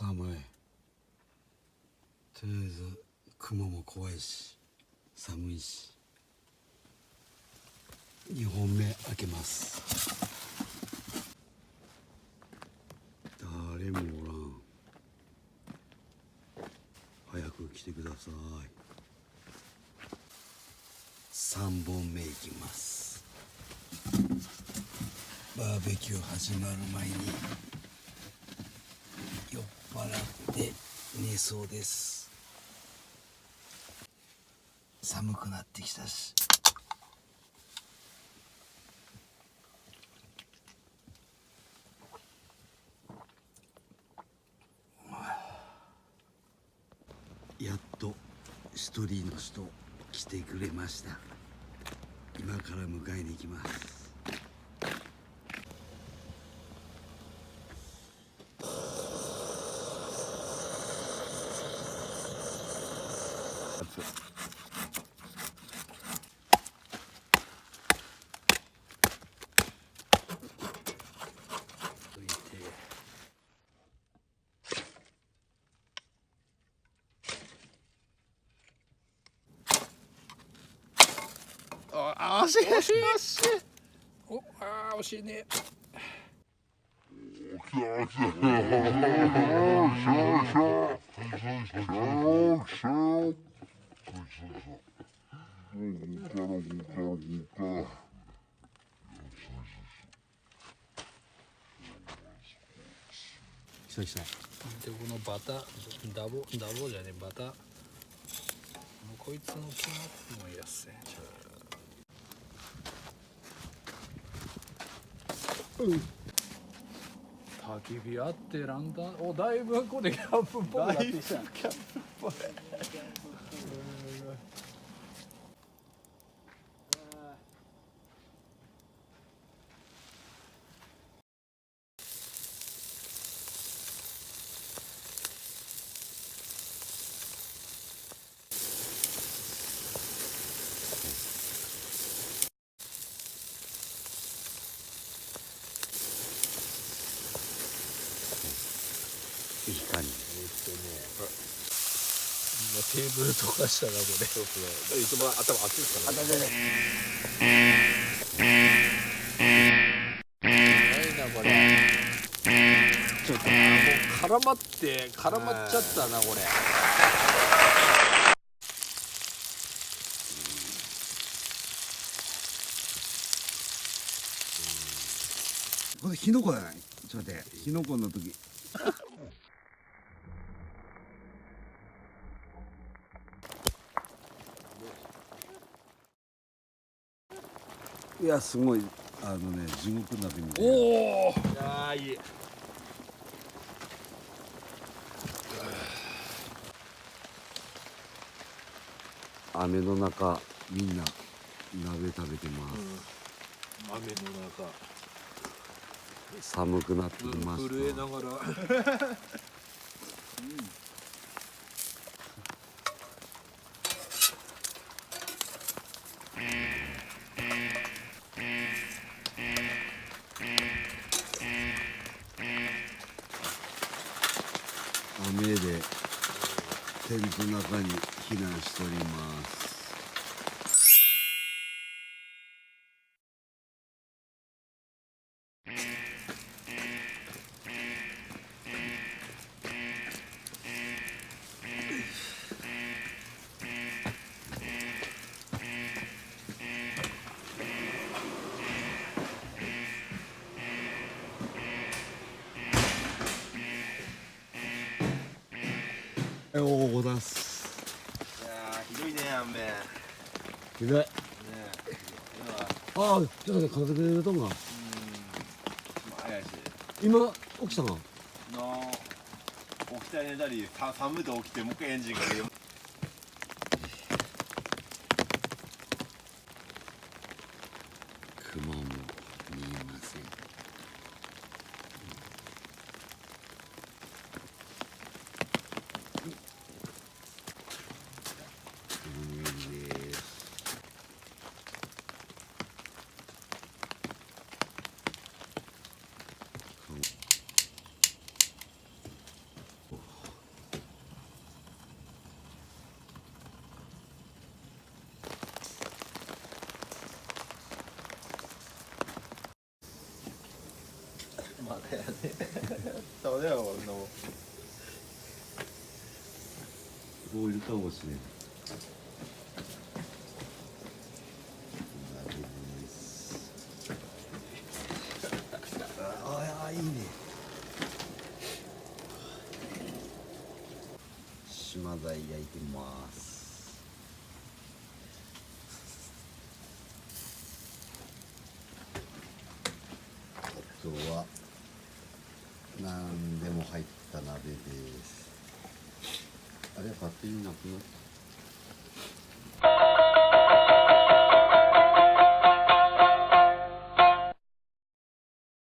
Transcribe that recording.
寒い。とりあえず雲も怖いし寒いし、2本目開けます。誰もおらん。早く来てください。3本目いきます。バーベキュー始まる前に酔っ払って寝そうです。寒くなってきたし。やっと一人の人来てくれました。今から迎えに行きます。あ、惜しい惜しい惜しい。お、あー惜しいね。来た来た。でこのバタダボじゃねバタ、こいつの気もいやっせ。焚き火あってランタン、おだいぶここでキャンプっぽくなってきた。キャンプっぽい。いい感じ。テーブル溶かしたなこれ。そうですね。いつも頭熱いですからね。ないなこれ。ちょっともう絡まっちゃったなこれ。これキノコじゃない？ちょっと待って、キノコの時。いや、すごい、地獄鍋みたいな。おお。ああいい。雨の中、みんな鍋食べてます。雨の中。寒くなってきました。震えながら。雨でテントの中に避難しております。おお、ございます。いやーひどいね雨。ねひどい。え。ああ、ちょっと待って、風で寝たんが。早いし。今起きたが。起きたり寝たり寒いと起きてもう一回エンジンかける。雲も見えません。そうだよこんなもん。ボイルかもしれない。鍋です。あ、いいね。島鯛焼いてます。あとは何でも入った鍋です。あれバッテリーなくなった。